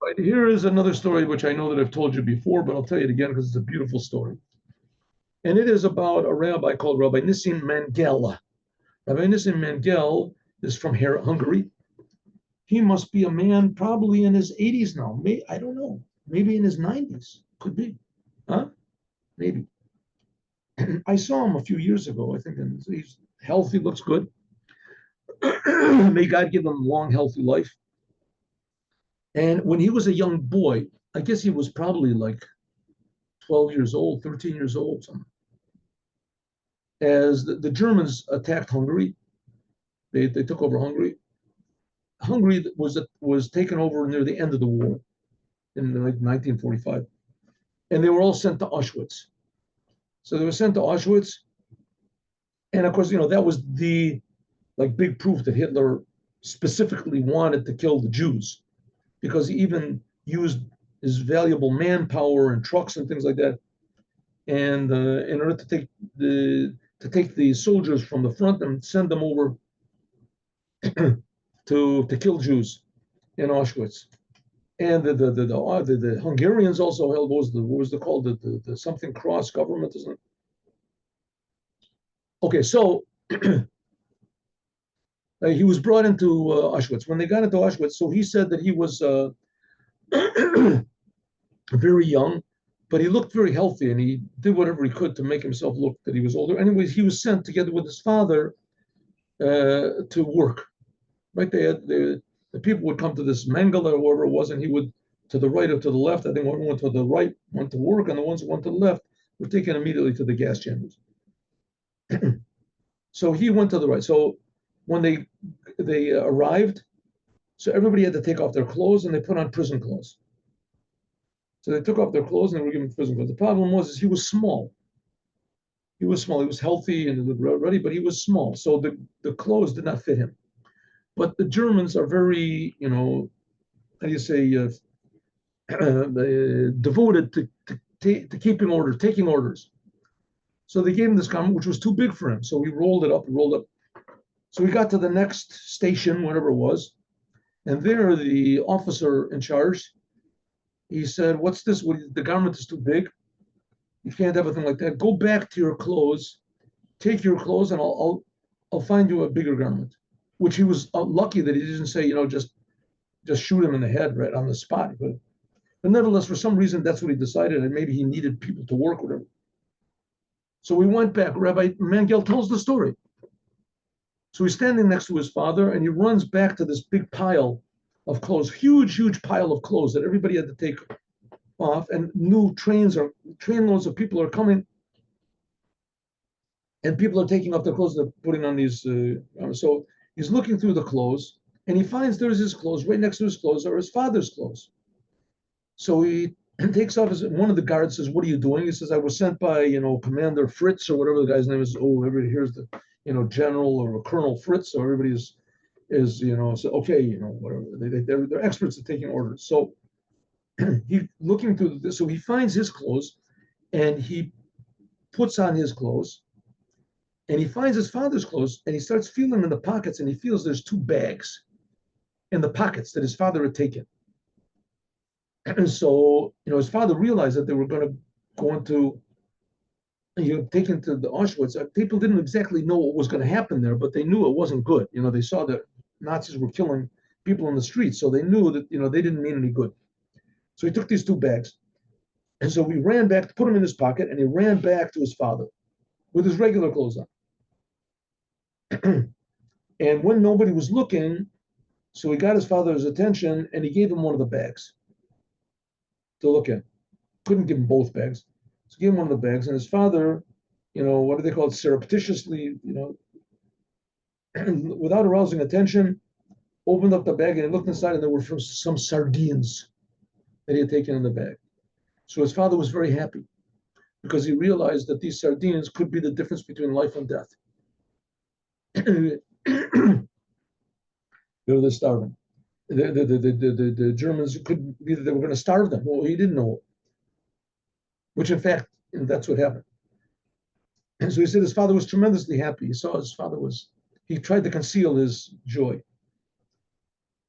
Right, here is another story which I know that I've told you before, but I'll tell you it again because it's a beautiful story. And it is about a rabbi called Rabbi Nissim Mengel. Rabbi Nissim Mengel is from Hungary. He must be a man probably in his 80s now. I don't know. Maybe in his 90s. Could be. Huh? Maybe. I saw him a few years ago, I think, and he's healthy, looks good. May God give him a long, healthy life. And when he was a young boy, I guess he was probably like 12 years old, 13 years old, something. As the Germans attacked Hungary, they took over Hungary. Hungary was taken over near the end of the war in like 1945, and they were all sent to Auschwitz. So they were sent to Auschwitz, and of course, that was the like big proof that Hitler specifically wanted to kill the Jews, because he even used his valuable manpower and trucks and things like that, and in order to take the soldiers from the front and send them over to kill Jews in Auschwitz. And the Hungarians also held what was the called the something cross government, isn't it? Okay, so he was brought into Auschwitz. When they got into Auschwitz, so he said that he was very young, but he looked very healthy, and he did whatever he could to make himself look that he was older. Anyways, he was sent together with his father to work. Right, the people would come to this Mengele or whoever it was, and he would to the right or to the left. I think one went to the right, went to work, and the ones who went to the left were taken immediately to the gas chambers. So he went to the right. So when they arrived, so everybody had to take off their clothes and they put on prison clothes. So they took off their clothes and they were given prison clothes. The problem was he was small. He was small. He was healthy and ready, but he was small. So the clothes did not fit him. But the Germans are very, how do you say, devoted to keeping order, taking orders. So they gave him this garment, which was too big for him. So he rolled it up. So we got to the next station, whatever it was. And there, the officer in charge, he said, "What's this? The garment is too big. You can't have a thing like that. Go back to your clothes, take your clothes, and I'll find you a bigger garment." Which he was lucky that he didn't say, just shoot him in the head right on the spot. But nevertheless, for some reason, that's what he decided, and maybe he needed people to work with him. So we went back. Rabbi Mengel tells the story. So he's standing next to his father, and he runs back to this big pile of clothes, huge pile of clothes that everybody had to take off, and new trainloads of people are coming, and people are taking off their clothes and they're putting on these. So he's looking through the clothes, and he finds there's his clothes. Right next to his clothes are his father's clothes. So he takes off one of the guards says, "What are you doing?" He says, "I was sent by, Commander Fritz," or whatever the guy's name is. Oh, everybody here's the, General or Colonel Fritz. So everybody is so okay, whatever. They're experts at taking orders. So he looking through this, so he finds his clothes, and he puts on his clothes, and he finds his father's clothes, and he starts feeling in the pockets, and he feels there's 2 bags in the pockets that his father had taken. And so, his father realized that they were going to go into, taken to the Auschwitz. People didn't exactly know what was going to happen there, but they knew it wasn't good. They saw that Nazis were killing people in the streets, so they knew that, they didn't mean any good. So he took these 2 bags. And so he ran back to put them in his pocket, and he ran back to his father with his regular clothes on. And when nobody was looking, so he got his father's attention, and he gave him one of the bags to look at. Couldn't give him both bags. So he gave him one of the bags, and his father, what do they call it, surreptitiously, without arousing attention, opened up the bag, and he looked inside, and there were some sardines that he had taken in the bag. So his father was very happy, because he realized that these sardines could be the difference between life and death. They're starving. The Germans could be that they were going to starve them. Well, he didn't know, which in fact, that's what happened. And so he said his father was tremendously happy. He saw his father he tried to conceal his joy. He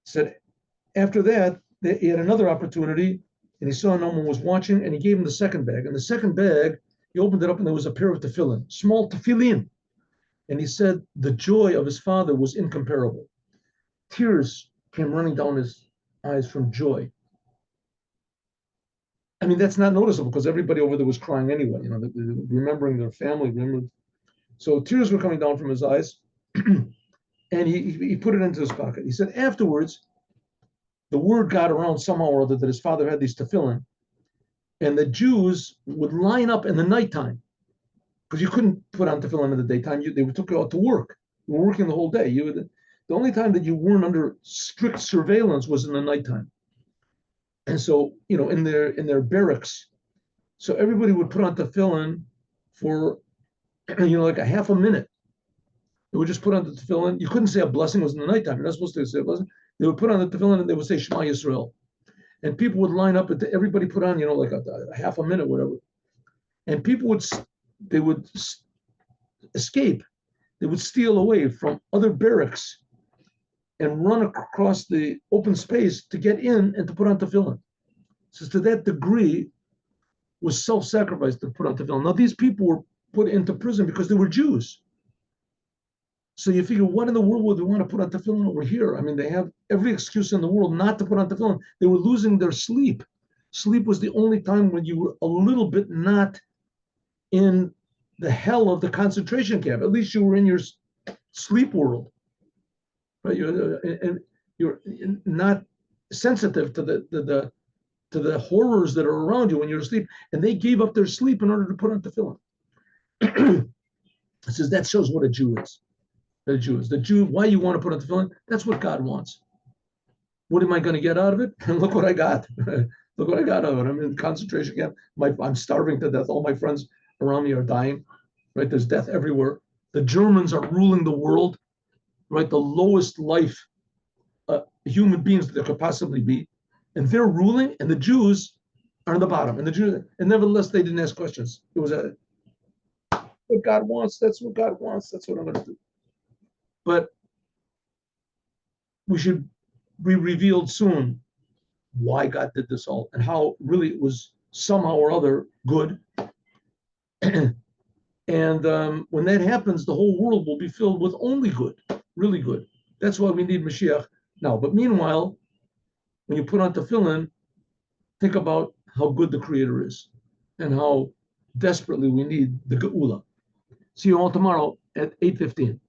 said, after that, he had another opportunity, and he saw no one was watching, and he gave him the second bag. And the second bag, he opened it up, and there was a pair of tefillin, small tefillin. And he said the joy of his father was incomparable. Tears came running down his eyes from joy. I mean, that's not noticeable because everybody over there was crying anyway, remembering their family. So tears were coming down from his eyes, and he put it into his pocket. He said afterwards, the word got around somehow or other that his father had these tefillin, and the Jews would line up in the nighttime because you couldn't put on tefillin in the daytime. They took you out to work. You were working the whole day. The only time that you weren't under strict surveillance was in the nighttime. And so, in their barracks, so everybody would put on tefillin for, like a half a minute. They would just put on the tefillin. You couldn't say a blessing. It was in the nighttime. You're not supposed to say a blessing. They would put on the tefillin and they would say Shema Yisrael. And people would line up. Everybody put on, like a half a minute, whatever. And people they would escape. They would steal away from other barracks and run across the open space to get in and to put on tefillin. So to that degree was self-sacrifice to put on tefillin. Now these people were put into prison because they were Jews. So you figure, what in the world would they want to put on tefillin over here? I mean, they have every excuse in the world not to put on tefillin. They were losing their sleep. Sleep was the only time when you were a little bit not in the hell of the concentration camp. At least you were in your sleep world, right? You're not sensitive to the horrors that are around you when you're asleep. And they gave up their sleep in order to put on tefillin. It says that shows what a Jew is. The Jew, why you want to put on tefillin? That's what God wants. What am I going to get out of it? And look what I got. Look what I got out of it. I'm in concentration camp. I'm starving to death. All my friends around me are dying. Right? There's death everywhere. The Germans are ruling the world. Right? The lowest life human beings that there could possibly be, and they're ruling, and the Jews are on the bottom. And nevertheless, they didn't ask questions. It was what God wants. That's what God wants. That's what I'm going to do. But we should be revealed soon why God did this all and how really it was somehow or other good. And when that happens, the whole world will be filled with only good, really good. That's why we need Mashiach now. But meanwhile, when you put on tefillin, think about how good the Creator is and how desperately we need the Geula. See you all tomorrow at 8:15.